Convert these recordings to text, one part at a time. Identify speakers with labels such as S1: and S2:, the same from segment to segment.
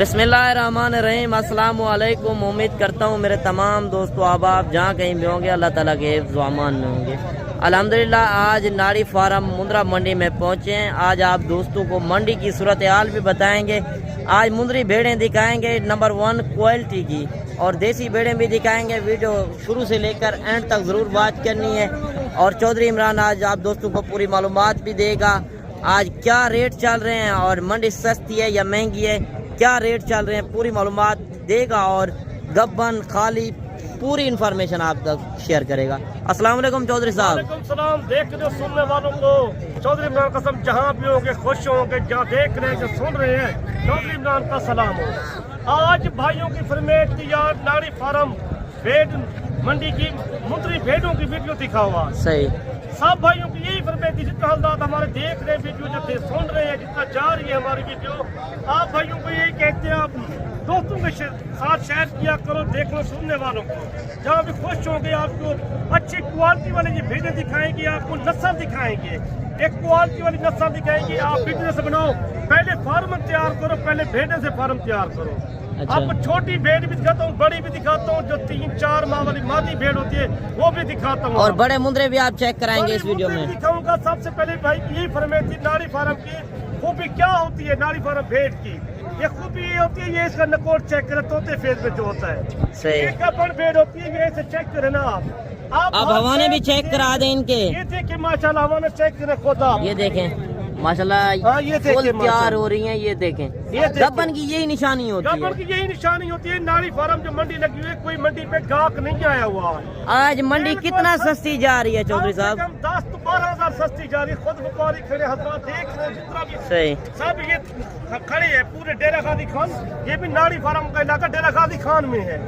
S1: बिस्मिल्लाहिर्रहमानिर्रहीम। अस्सलाम वालेकुम। उम्मीद करता हूँ मेरे तमाम दोस्तों आप जहाँ कहीं भी होंगे अल्लाह ताला के हिफ्ज़ व अमान में होंगे। अल्हम्दुलिल्लाह आज नाड़ी फार्म मुंद्रा मंडी में पहुँचे हैं। आज आप दोस्तों को मंडी की सूरत हाल भी बताएंगे। आज मुंद्री भेड़ें दिखाएंगे नंबर 1 क्वालिटी की, और देसी भेड़ें भी दिखाएंगे। वीडियो शुरू से लेकर एंड तक ज़रूर बात करनी है। और चौधरी इमरान आज आप दोस्तों को पूरी मालूमात भी देगा। आज क्या रेट चल रहे हैं और मंडी सस्ती है या महंगी है, क्या रेट चल रहे हैं, पूरी मालूमात देगा और गब्बन खाली पूरी इन्फॉर्मेशन आप तक शेयर करेगा। अस्सलाम वालेकुम चौधरी साहब।
S2: वालेकुम सलाम। देख रहे हो सुनने वालों को चौधरी इमरान कसम जहाँ भी होंगे खुश होंगे, जहाँ देख रहे हैं जो सुन रहे हैं चौधरी इमरान का सलाम हो। आज भाइयों की फरमाइश थी यार नाड़ी फार्म भेड़ मंडी की मुंद्री भेड़ों की वीडियो दिखा हुआ।
S1: सही,
S2: सब भाइयों की यही फरमाइश थी। जितना हजरात हमारे देख रहे हैं वीडियो, जो थे सुन रहे हैं, जितना जा रही है हमारी वीडियो, आप भाइयों को यही कहते हैं आप दोस्तों के साथ शेयर किया करो। देख लो सुनने वालों को जहाँ भी खुश होंगे, आपको अच्छी क्वालिटी वाले ये भेड़ें दिखाएंगे, आपको नस्ल दिखाएंगे, एक क्वालिटी वाली नस्ल दिखाएंगे। आप बिजनेस बनाओ, पहले फार्म तैयार करो, पहले भेड़े से फार्म तैयार करो।
S1: अच्छा।
S2: आपको छोटी भेड़ भी दिखाता हूँ, बड़ी भी दिखाता हूँ, जो 3-4 माह वाली मादी भेड़ होती है वो भी दिखाता हूँ,
S1: और बड़े मुंद्रे भी आप चेक कराएंगे इस वीडियो में।
S2: दिखाऊंगा। सबसे पहले भाई यही फरमाइश थी नाड़ी फार्म की खूबी क्या होती है। नाड़ी फार्म भेड़ की ये खूबी ये होती है, ये इसका नकोट चेक करे, तोते फेस में जो होता है
S1: सही।
S2: एक अपन भेड़ होती है, ये इसे चेक करे ना आप
S1: हवाने भी चेक करा दें इनके।
S2: ये देखिए माशाल्लाह हवाने चेक करे खुद आप।
S1: ये देखें माशाल्लाह
S2: ये
S1: फुल
S2: देखिए
S1: तैयार हो रही हैं। ये देखें गब्बन की यही निशानी होती है।
S2: गब्बन की यही निशानी होती है। नाड़ी फार्म जो मंडी लगी हुई है, कोई मंडी पे गाहक नहीं आया हुआ।
S1: आज मंडी कितना सस्ती जा रही है चौधरी साहब?
S2: 10-12 हजार सस्ती जा रही है। खुद व्यापारी खड़े हजरात देख रहे हैं, जितना भी
S1: सही
S2: सब ये खड़े हैं पूरे डेरा गाजी खान। ये भी नाड़ी फार्म का इलाका डेरा गाजी खान में है।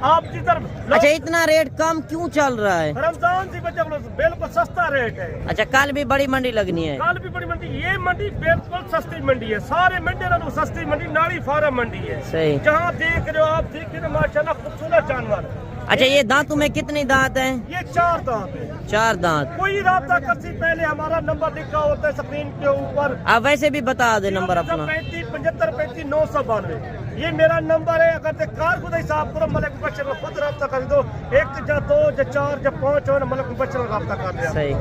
S2: आप जिधर
S1: अच्छा इतना रेट कम क्यों चल रहा है?
S2: रमजान की वजह से बिल्कुल सस्ता रेट है।
S1: अच्छा कल भी बड़ी मंडी लगनी है?
S2: कल भी बड़ी मंडी। ये मंडी बिल्कुल सस्ती मंडी है। सारे मंडी ना सस्ती मंडी नाड़ी फार्म मंडी है।
S1: सही।
S2: जहाँ देख रहे हो आप, देखिए ना माशाल्लाह खूबसूरत जानवर।
S1: अच्छा ये दांतों में कितनी दांत हैं?
S2: ये 4 दांत है।
S1: 4 दांत।
S2: कोई राब्ता करती पहले हमारा नंबर लिखा होता है स्क्रीन के ऊपर।
S1: आप वैसे भी बता दे नंबर अपना।
S2: 35 75 35 992 ये मेरा नंबर है। अगर कार खुद हिसाब करो, मलिक बच्चे में खुद रब्ता कर दो। 1 या 2 या 4 या 5 हो ना, मलिक बच्चे में रब्ता कर दिया।
S1: सही।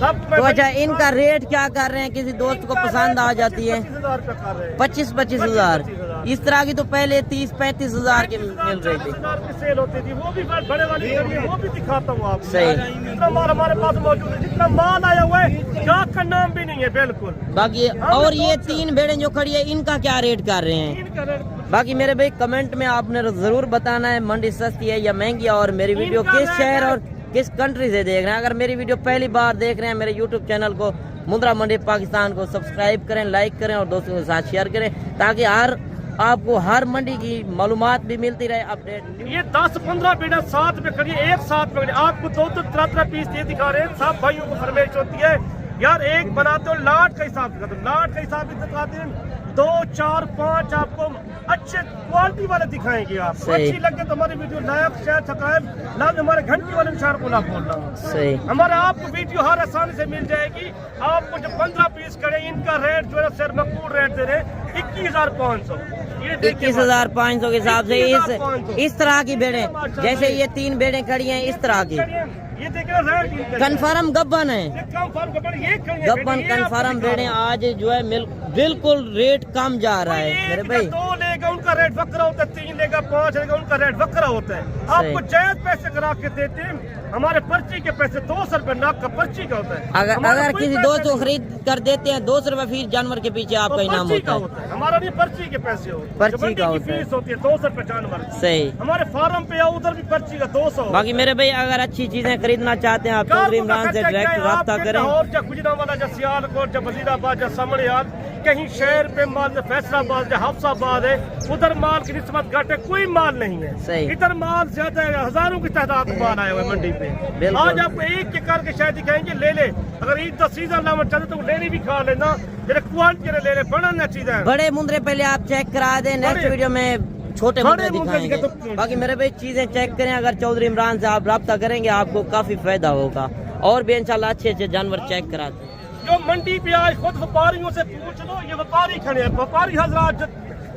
S2: सब
S1: तो अच्छा इनका रेट क्या कर रहे हैं? किसी दोस्त को पसंद आ जाती है
S2: 25,000 रुपए कर रहे हैं।
S1: 25 हजार। इस तरह की तो पहले 30-35 हजार की मिल रही थी।
S2: 50,000 की सेल होती थी। वो भी बड़े वाली है, वो भी दिखाता हूँ आपको।
S1: सही।
S2: जितना माल हमारे पास मौजूद है, जितना माल आया हुआ है, गाहक का नाम भी नहीं है बिल्कुल।
S1: बाकी और ये 3 भेड़ें जो खड़ी है इनका क्या रेट कर रहे हैं?
S2: इनका रेट
S1: बाकी मेरे भाई कमेंट में आपने जरूर बताना है मंडी सस्ती है या महंगी है, और मेरी वीडियो किस शहर और किस कंट्री से देख रहे हैं। अगर मेरी वीडियो पहली बार देख रहे हैं, मेरे यूट्यूब चैनल को मुंद्रा मंडी पाकिस्तान को सब्सक्राइब करें, लाइक करें और दोस्तों के साथ शेयर करें, ताकि आपको हर मंडी की मालूमात भी मिलती रहे, अपडेट।
S2: ये 10-15 भेड़ा साथ में खड़ी है, एक साथ में खड़ी। आपको 2-2 3-3 पीस ये दिखा रहे हैं। सब भाइयों को फरमाइश होती है यार एक बनाते हो लाट का हिसाब दिखाते हो, लाट का हिसाब दिखाते हैं। 2 4 5 आपको अच्छे क्वालिटी वाले दिखाएंगे। आपको अच्छी लगे तो हमारी वीडियो लाइक शेयर सब्सक्राइब लाभ हमारे घंटी वाले निशान को ना बोलना।
S1: सही।
S2: हमारे आपको वीडियो हर आसानी से मिल जाएगी। आपको जो 15 पीस करे इनका रेट जो है सर मकबूल रेट दे रहे 21,500। ये
S1: 21,500 के हिसाब से इस तरह की भेड़ें, जैसे ये 3 भेड़ें खड़ी हैं इस तरह की,
S2: ये देखिए रेट
S1: कन्फर्म गब्बन है। गब्बन कन्फर्म भेड़ें आज जो है बिल्कुल रेट कम जा रहा है मेरे भाई।
S2: 2 लेगा उनका रेट वक्रा होता है, 3 लेगा 5 लेगा उनका रेट वक्रा होता है। आपको जायज पैसे करा के देते हैं। हमारे पर्ची के पैसे 200 रुपए नाक का पर्ची का होता है।
S1: अगर किसी दोस्त को खरीद कर देते हैं 200 रुपए फीस, जानवर के पीछे आपका इनाम होता है।
S2: हमारा नहीं पर्ची के पैसे होते हैं,
S1: पर्ची का होता है,
S2: फीस होती है 200 रुपए जानवर।
S1: सही।
S2: हमारे फार्म पे आओ, उधर भी पर्ची का 200।
S1: बाकी मेरे भाई अगर अच्छी चीजें खरीदना चाहते हैं आप चौधरी इमरान से डायरेक्ट रब्ता करें।
S2: और जो गुजरांवाला, जो सियालकोट, जो वजीराबाद, जो समड़ियाल, कहीं शहर पे माल, जो फैसलाबाद, जो हफ्साबाद है, उधर माल की निस्बत घट है, कोई माल नहीं है।
S1: सही।
S2: इधर माल ज्यादा है, हजारों की तादाद में माल आया हुआ है मंडी पे। आज आपको एक के करके शायद दिखाएंगे, ले ले। अगर ईद का सीजन लाना चाहते तो लेनी भी खा लेना, क्वालिटी ले ले, बड़ा चीज है।
S1: बड़े मुंद्रे पहले आप चेक करा दें, नेक्स्ट वीडियो में छोटे मुंद्रे दिखाएंगे। बाकी मेरे भाई चीजें चेक करें, अगर चौधरी इमरान से आप रब्ता करेंगे आपको काफी फायदा होगा, और भी इंशाल्लाह अच्छे जानवर चेक कराते हैं।
S2: जो मंडी पे आज खुद व्यापारियों से पूछ लो, ये व्यापारी खड़े हैं, व्यापारी हजरात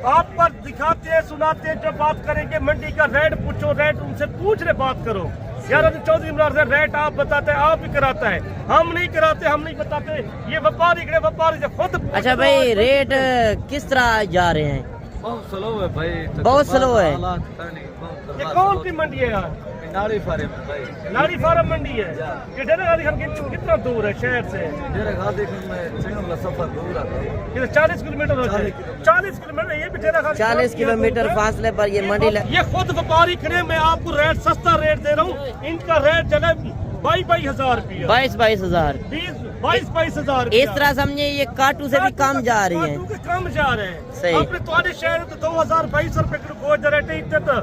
S2: आप पर दिखाते हैं सुनाते हैं, जो बात करेंगे मंडी का रेट पूछो, रेट उनसे पूछ रहे बात करो। यार चौधरी इमरान से रेट आप बताते हैं, आप ही कराता है, हम नहीं कराते, हम नहीं बताते, ये व्यापारी से खुद।
S1: अच्छा भाई, रेट किस तरह जा रहे हैं?
S3: बहुत स्लो है भाई,
S1: बहुत स्लो है।
S2: ये कौन सी मंडी है यार?
S3: नाड़ी फार्म है भाई,
S2: नाड़ी फार्म मंडी है। ये डेरा गाजी खान कितना दूर है शहर से?
S3: डेरा गाजी खान में सिंगल सफर दूर है,
S2: ये 40 किलोमीटर होता है। 40 किलोमीटर, ये भी डेरा गाजी
S1: 40 किलोमीटर फासले पर ये मंडी
S2: ये खुद व्यापारी खड़े, मैं आपको रेट सस्ता रेट दे रहा हूँ, इनका रेट चले 22,000 रुपया,
S1: 22,000।
S2: 22,000।
S1: इस तरह समझे ये काटू से भी कम जा रही है।
S2: काटू के कम जा रहे हैं।
S1: सही।
S2: अपने तुम्हारे शहर में तो 2,022 रुपए किलो गोश्त का रेट है, इतने तो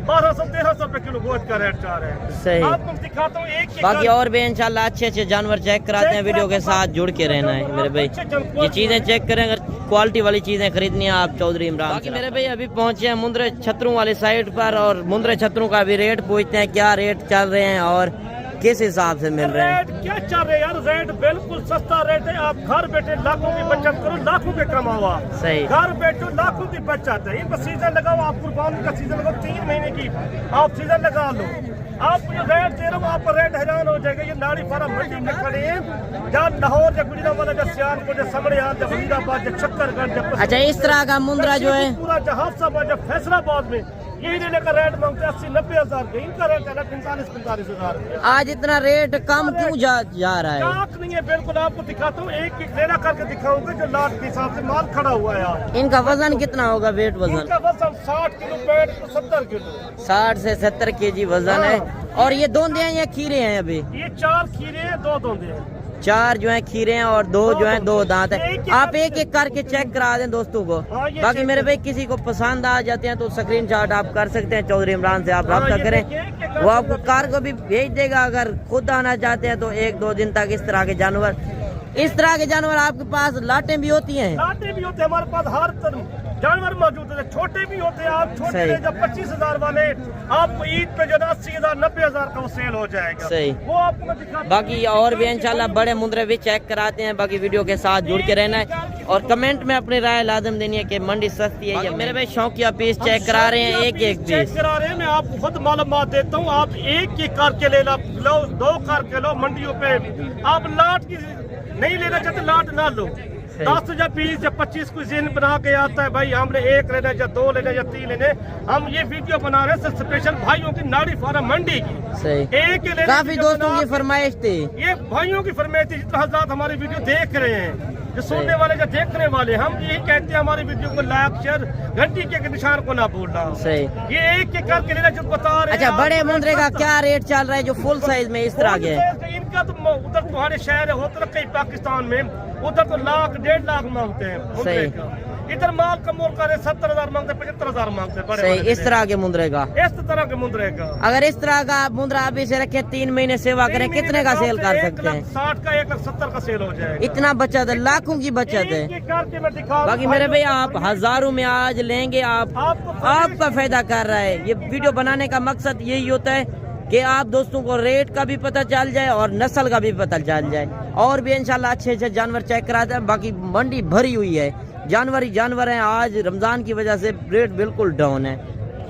S2: 1200-1300 रुपए किलो गोश्त का रेट जा रहे हैं।
S1: सही।
S2: आपको दिखाता हूँ एक
S1: बाकी और भी इंशाल्लाह अच्छे अच्छे जानवर चेक कराते हैं, वीडियो के साथ जुड़ के रहना है मेरे भाई। ये चीजें चेक करें, अगर क्वालिटी वाली चीजें खरीदनी है आप चौधरी इमरान। बाकी मेरे भाई अभी पहुंचे हैं मुंद्रे छतरों वाली साइड पर, और मुंद्रे छतरों का भी रेट पूछते हैं, क्या रेट चल रहे हैं और किस हिसाब से मिल रहे हैं।
S2: रेट क्या चल रहे हैं यार? रेट बिल्कुल सस्ता रेट है। आप घर बैठे लाखों की बचत करो, लाखों के कमाओ।
S1: सही।
S2: घर बैठो लाखों की बचत है। इनका सीजन लगाओ, आप कुर्बानी का सीजन लगाओ, 3 महीने की आप सीजन लगा लो। आप जो रेट दे रहा हूँ, आपका रेट हैरान हो जाएगा। ये नाड़ी फार्म मंडी में खड़े हैं, जहाँ लाहौर या गुजरावाला, या सियालकोट, या समड़ियाल, या फरीदाबाद, या शक्करगंज, या
S1: अच्छा, इस तरह का मुंद्रा जो है
S2: पूरा जहाफसाबाद, या फैसलाबाद में यही लेने का रेट मांगते हैं 80-90 हजार का। इनका रेट है 45-45 हजार।
S1: आज इतना रेट कम क्यों जा रहा है?
S2: चाक नहीं है बिल्कुल। आपको दिखाता हूँ, एक एक लेना करके दिखाऊंगा जो लाट के हिसाब से माल खड़ा हुआ है यार।
S1: इनका वजन कितना होगा? वेट वजन
S2: इनका वजन 60 किलो, पेट 70 किलो,
S1: 60 से 70 केजी वजन है। और ये दोंदे हैं या खीरे हैं? अभी
S2: ये 4 खीरे हैं, 2 दोंदे हैं।
S1: 4 जो है खीरे हैं और 2 जो है 2 दांत है। आप एक एक करके चेक करा दें दोस्तों को। बाकी मेरे भाई किसी को पसंद आ जाते हैं तो स्क्रीनशॉट आप कर सकते हैं, चौधरी इमरान से आप रब्ता करें, वो आपको कार को भी भेज देगा। अगर खुद आना चाहते हैं तो 1-2 दिन तक इस तरह के जानवर आपके पास लाटें भी होती हैं?
S2: लाटे भी होते हैं हमारे पास, हर तरह जानवर मौजूद है। छोटे भी होते हैं, आप छोटे ले जब 25,000 वाले आपको ईद पे जो 80,000 90,000 का वो सेल हो जाएगा।
S1: सही।
S2: वो आपको मैं दिखा।
S1: बाकी और भी इंशाल्लाह बड़े मुंद्रे भी चेक कराते हैं। बाकी वीडियो के साथ जुड़ के रहना है और कमेंट में अपनी राय लाजम देनी है कि मंडी सस्ती है या मेरे भाई शौकिया पीस चेक करा रहे हैं, एक एक
S2: चेक
S1: पीस
S2: करा रहे हैं। मैं आपको खुद मालूमात देता हूँ, आप एक एक करके ले लो, 2 करके लो। मंडियों पे आप लाट की नहीं लेना चाहते, लाट ना लो। 10 या 20 या 25 को जिन बना के आता है भाई, हमने 1 लेना या 2 लेना या 3 लेने। हम ये वीडियो बना रहे हैं स्पेशल भाइयों की नाड़ी फार्म मंडी की।
S1: सही।
S2: एक लेने
S1: काफी दोस्तों की फरमाइश थी,
S2: ये भाइयों की फरमाइश थी। जितना हज़रात हमारी वीडियो देख रहे हैं, जो सुनने वाले जो देखने वाले, हम यही कहते हैं हमारी वीडियो को लाइक शेयर घंटी के निशान को ना भूलना।
S1: सही।
S2: ये एक एक करके लेना जो बता रहे हैं।
S1: अच्छा, बड़े मुंद्रे का क्या रेट चल रहा है जो फुल साइज में इस तरह के?
S2: इनका तो उधर तुम्हारे शहर होता कई पाकिस्तान में, उधर तो 1,00,000 1,50,000 मांगते हैं मुंद्रे का। इधर माल का मोल करे 70,000 मांगते, 75,000 मांगते हैं।
S1: सही। इस तरह के मुंद्रे का,
S2: इस तरह के मुंद्रे का
S1: अगर इस तरह का मुंद्रा आप इसे रखें 3 महीने सेवा करें, कितने का सेल कर सकते हैं?
S2: 1,60,000 का 1,70,000 का सेल हो जाएगा।
S1: इतना बचत है, लाखों की बचत है।
S2: एक करके मैं दिखा।
S1: बाकी मेरे भाई आप हजारों में आज लेंगे, आपका फायदा कर रहा है। ये वीडियो बनाने का मकसद यही होता है कि आप दोस्तों को रेट का भी पता चल जाए और नस्ल का भी पता चल जाए। और भी इंशाल्लाह अच्छे अच्छे जानवर चेक कराते हैं। बाकी मंडी भरी हुई है, जानवर ही जानवर हैं। आज रमजान की वजह से रेट बिल्कुल डाउन है।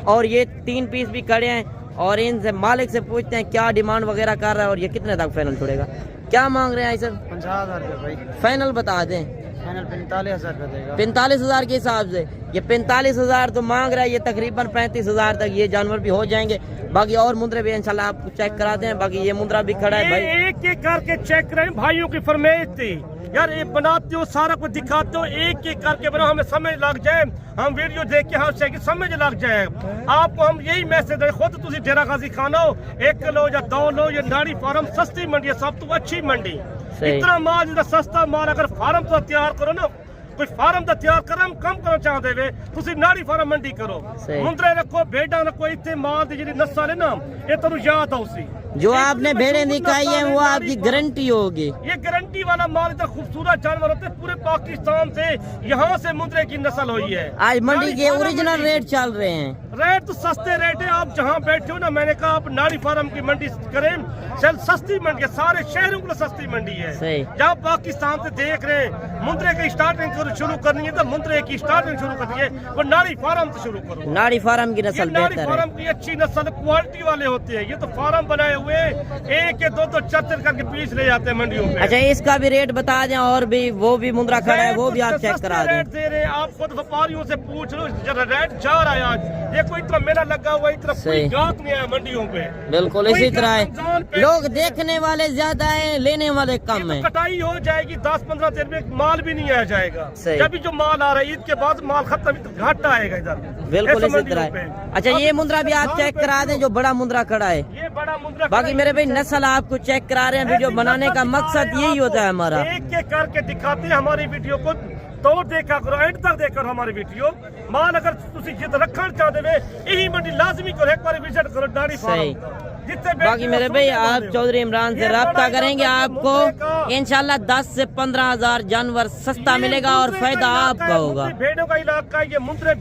S1: और ये 3 पीस भी खड़े हैं और इनसे मालिक से पूछते हैं क्या डिमांड वगैरह कर रहा है और ये कितने तक फाइनल छोड़ेगा। क्या मांग रहे हैं सर?
S3: 50,000 रुपये भाई,
S1: फाइनल बता दें।
S3: फाइनल 45,000 रुपये देगा।
S1: 45,000 के हिसाब से ये 45,000 तो मांग रहा है, ये तकरीबन 35,000 तक ये जानवर भी हो जाएंगे। बाकी और मुंद्रे भी इंशाल्लाह आप चेक कराते हैं। बाकी ये मुंद्रा भी खड़ा है भाई,
S2: एक एक करके चेक करें। भाइयों की फरमाइश थी यार, ये बनाते हो सारा कुछ दिखाते हो, एक एक करके बनाओ, हमें समझ लग जाए। हम वीडियो देख के हमसे कि समझ लग जाए आपको। हम यही मैसेज दें, खुद तुम डेरा गाजी खाना हो 1 लो या 2 लो। ये नाड़ी फार्म सस्ती मंडी है, सब तो अच्छी मंडी। इतना माल इतना सस्ता माल, अगर फार्म तो तैयार करो ना, कोई फार्म तो तैयार कर कम करना चाहते वे, तुम नाड़ी फार्म मंडी करो। मुंद्रे रखो, भेड़ा रखो, इतने माल की जी नस्ल है ना, ये तुम याद आओ सी।
S1: जो आपने भेड़ें दिखाई है वो आपकी गारंटी होगी।
S2: ये गारंटी वाला माल इतना खूबसूरत जानवर होते हैं, पूरे पाकिस्तान से यहाँ से मुंद्रे की नस्ल हुई है।
S1: आज मंडी के ओरिजिनल रेट चल रहे हैं।
S2: रेट तो सस्ते रेट है, आप जहाँ बैठे हो ना, मैंने कहा आप नाड़ी फार्म की मंडी करें, चल सस्ती मंडी है, सारे शहरों के लिए सस्ती मंडी है।
S1: सही।
S2: जहाँ पाकिस्तान से देख रहे हैं मुंद्रे की स्टार्टिंग शुरू करनी है तो मुंद्रे की स्टार्टिंग शुरू करनी है, वो नाड़ी फार्म से शुरू करो।
S1: नाड़ी फार्म की
S2: ये
S1: नस्ल
S2: नाड़ी
S1: बेहतर है।
S2: फार्म की अच्छी नस्ल क्वालिटी वाले होते हैं, ये तो फार्म बनाए हुए एक के दो चार करके पीस ले जाते हैं मंडियों में।
S1: अच्छा इसका भी रेट बता दें, और भी वो भी मुंद्रा खड़ा है वो भी आप चेक करा दें।
S2: रेट दे रहे हैं, आप खुद व्यापारियों से पूछ लो, जरा रेट जा रहा है आज। ये कोई इतना मेला लगा हुआ है, इतना कोई
S1: सही।
S2: गाहक नहीं आया मंडियों पे।
S1: बिल्कुल
S2: कोई
S1: इसी तरह है,
S2: रमजान पे
S1: लोग देखने वाले ज्यादा हैं, लेने वाले कम
S2: ये
S1: हैं।
S2: तो कटाई हो जाएगी 10-15 दिन में, माल भी नहीं आ जाएगा।
S1: सही।
S2: जब भी जो माल आ रहा है ईद के बाद माल खत्म, तो घाटा आएगा इधर।
S1: बिल्कुल
S2: ऐसे
S1: इसी तरह
S2: मंडियों
S1: है।
S2: पे।
S1: अच्छा ये
S2: अब
S1: मुंद्रा भी आप
S2: रमजान
S1: चेक
S2: पे
S1: करा दें, जो बड़ा मुंद्रा खड़ा है।
S2: ये बड़ा मुंद्रा
S1: बाकी मेरे भाई नस्ल आपको चेक करा रहे हैं, वीडियो बनाने का मकसद यही होता है हमारा।
S2: एक एक करके दिखाते हैं हमारी वीडियो को, तो देखा करो, एंड तक देखकर हमारी वीडियो। माल अगर तुसी जिद रखना चाहते हो यही मंडी लाजमी करो, एक बार विजिट करो नाड़ी
S1: सही।
S2: फार्म। जितने
S1: बाकी मेरे भाई आप चौधरी इमरान से रब्ता करेंगे, आपको इंशाल्लाह 10 से 15 हजार जानवर सस्ता मिलेगा और फायदा आपका होगा।
S2: भेड़ों का इलाका है ये, मुंद्रे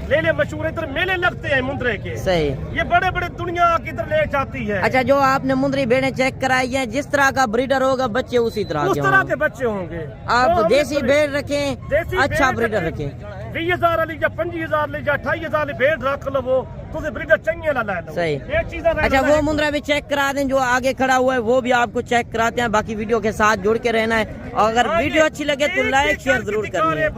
S2: मेले मशहूर है, इधर मेले लगते हैं मुंद्रे के।
S1: सही।
S2: ये बड़े बड़े दुनिया किधर ले जाती है।
S1: अच्छा जो आपने मुंद्री भेड़ें चेक कराई हैं, जिस तरह का ब्रीडर होगा बच्चे उसी तरह
S2: उस
S1: के
S2: तरह
S1: होंगे।
S2: के बच्चे होंगे।
S1: आप
S2: तो
S1: देसी
S2: हम
S1: भेड़ रखें,
S2: देसी
S1: अच्छा
S2: भेड़
S1: ब्रीडर
S2: रखें।
S1: रखें।
S2: 20,000 ली जा, 25,000 ली जा, 28,000 भेड़ रख लो, वो तुझे ब्रीडर चाहिए ला लो।
S1: सही।
S2: ये चीज़
S1: अच्छा वो मुंद्रा भी चेक करा दें, जो आगे खड़ा हुआ है वो भी आपको चेक कराते हैं। बाकी वीडियो के साथ जुड़ के रहना है, और अगर वीडियो अच्छी लगे तो लाइक शेयर जरूर करनी है।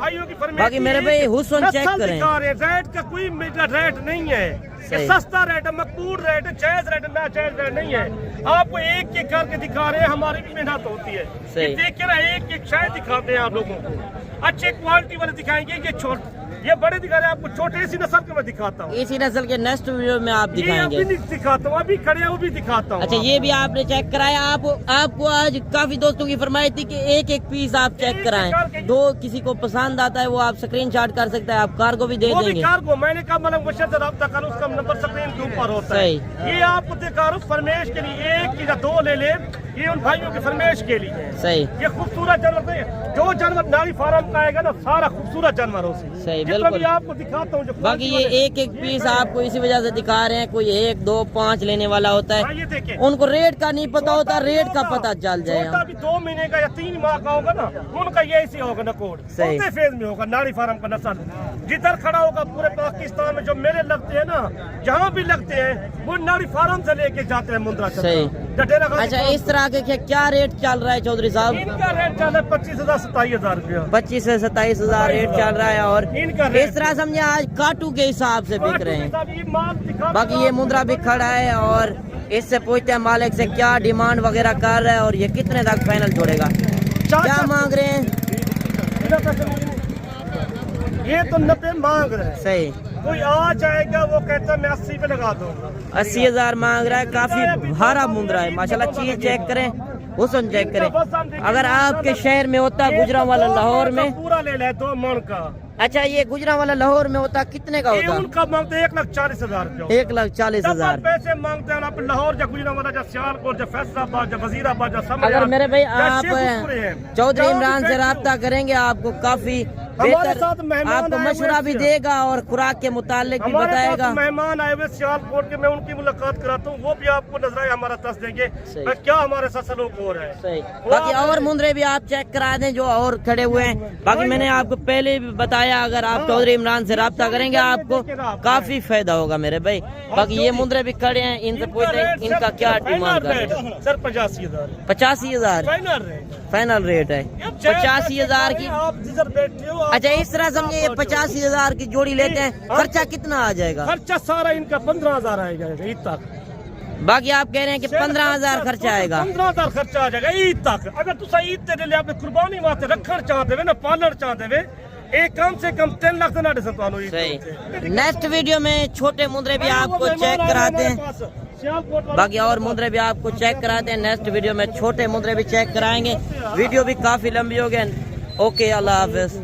S1: बाकी मेरे भाई हुस्न चेक करें।
S2: रेट का कोई रेट नहीं है, ये
S1: सही।
S2: सस्ता रेट है, मकबूल रेट है, जायज रेट है, ना जायज रेट नहीं है। आपको एक एक करके दिखा रहे हैं, हमारी भी मेहनत होती है।
S1: सही।
S2: ये देख के ना एक एक शायद दिखाते हैं आप लोगों को, अच्छे क्वालिटी वाले दिखाएंगे। ये बड़े दिखा रहे हैं आपको, छोटे इसी नस्ल के मैं दिखाता हूँ।
S1: इसी नस्ल के नेक्स्ट वीडियो में आप
S2: ये
S1: दिखाएंगे।
S2: अभी नहीं दिखाता हूँ, अभी खड़े हैं वो भी दिखाता हूँ।
S1: अच्छा ये भी आपने चेक कराया। आपको आज काफी दोस्तों की फरमाइश थी कि एक एक पीस आप चेक कराएं, दो किसी को पसंद आता है वो आप स्क्रीनशॉट कर सकते हैं, आप कार्गो भी दे
S2: वो भी
S1: देंगे।
S2: कार्गो, मैंने कहा मतलब मुझसे से रब्ता करो, उसका नंबर स्क्रीन के ऊपर होता है।
S1: सही।
S2: ये आपको दिखा रहा हूँ फरमेश के लिए, एक या दो ले ले, ये उन भाइयों की फरमेश के लिए।
S1: सही।
S2: ये खूबसूरत जानवर है, जो जानवर नाड़ी फार्म का आएगा ना सारा खूबसूरत जानवर हो।
S1: सही,
S2: जितना
S1: बिल्कुल।
S2: भी आपको दिखाता हूँ जो
S1: बाकी ये एक एक पीस आपको इसी वजह से दिखा रहे हैं, कोई 1, 2, 5 लेने वाला होता
S2: हाँ,
S1: है,
S2: ये देखें,
S1: उनको रेट का नहीं पता होता, रेट का पता चल
S2: छोटा
S1: जाएगा।
S2: भी 2 महीने का या 3 माह का होगा ना, उनका ये ऐसे होगा ना कोड,
S1: सही।
S2: चौथे फेज में होगा नाड़ी फार्म का नस्ल। जिधर खड़ा होगा पूरे पाकिस्तान में जो मेले लगते हैं ना, जहाँ भी लगते हैं वो नाड़ी फार्म से लेके जाते हैं मुंद्रा से।
S1: सही।
S2: जटेरा का
S1: अच्छा इस तरह के क्या रेट चल रहा है चौधरी साहब?
S2: इनका रेट चल रहा है 25,000 27,000 रुपया।
S1: 25 से 27,000 रेट चल रहा है, और
S2: इनका रेट
S1: इस तरह समझे आज काटू के हिसाब से बिक रहे हैं।
S2: ये माल दिखा-
S1: बाकी ये मुंद्रा भी खड़ा है, और इससे पूछते हैं मालिक से क्या डिमांड वगैरह कर रहा है और ये कितने तक फाइनल छोड़ेगा, क्या मांग रहे हैं।
S2: ये तो 90 मांग रहे हैं,
S1: सही।
S2: कोई आ जाएगा वो कहता है मैं 80 पे लगा दूंगा।
S1: 80,000 मांग रहा है, काफी भारा मुंद्रा है माशाल्लाह। चीज चेक करें, हुस्न चेक करें। अगर आपके शहर में होता गुजरांवाला लाहौर में,
S2: पूरा ले ले 2 मन का।
S1: अच्छा ये गुजरांवाला लाहौर में होता कितने का
S2: ये
S1: होता?
S2: उनका मांगते 1,40,000 रुपया।
S1: 1,40,000।
S2: पैसे मांगते हैं आप लाहौर या गुजरांवाला या सियालकोट या फैसलाबाद या वजीराबाद या समरिया।
S1: अगर मेरे भाई
S2: या
S1: आप
S2: शेखपुरे हैं।
S1: चौधरी
S2: जहाँ
S1: इमरान
S2: भी
S1: से
S2: बैठे हो।
S1: राब्ता करेंगे, आपको काफी
S2: हमारे
S1: बेहतर
S2: साथ मेहमान
S1: आपको
S2: आए हुए
S1: मशवरा भी
S2: हैं।
S1: देगा और खुराक के मुतालिक भी
S2: हमारे
S1: बताएगा।
S2: साथ मेहमान आए हुए सियालकोट के, मैं उनकी मुलाकात कराता हूँ, वो भी आपको नजर आए हमारा दस देंगे
S1: सही।
S2: मैं क्या हमारे साथ सलूक हो रहा है।
S1: सही। बाकी और मुंद्रे भी आप चेक करा दें जो और खड़े हुए हैं। बाकी मैंने आपको पहले भी बताया, अगर आप चौधरी इमरान से राब्ता करेंगे आपको काफी फायदा होगा मेरे भाई। बाकी ये मुंद्रे भी खड़े हैं, इनसे पूछते हैं इनका क्या डिमांड कर रहे हैं।
S2: Sir 85,000
S1: 85,000
S2: final rate.
S1: Final rate है 85,000 की।
S2: आप जिधर बैठे हो
S1: अच्छा इस तरह समझे ये 85,000 की जोड़ी लेते हैं, खर्चा कितना आ जाएगा?
S2: खर्चा सारा इनका 15,000 आएगा ईद तक।
S1: बाकी आप कह रहे हैं कि 15,000 खर्चा आएगा।
S2: 15,000 खर्चा आ जाएगा ईद तक। अगर तुम ईद तेरे लिए आपने कुर्बानी वास्ते रखना चाहते हो ना, पालना चाहते हो, एक कम से कम 3 लाख से ना दे सकता हूं।
S1: सही। नेक्स्ट वीडियो में छोटे मुंद्रे भी आपको चेक कराते हैं। बाकी और मुंद्रे भी आपको चेक कराते हैं। नेक्स्ट वीडियो में छोटे मुंद्रे भी चेक कराएंगे। वीडियो भी काफी लंबी हो गई। ओके, अल्लाह हाफिज।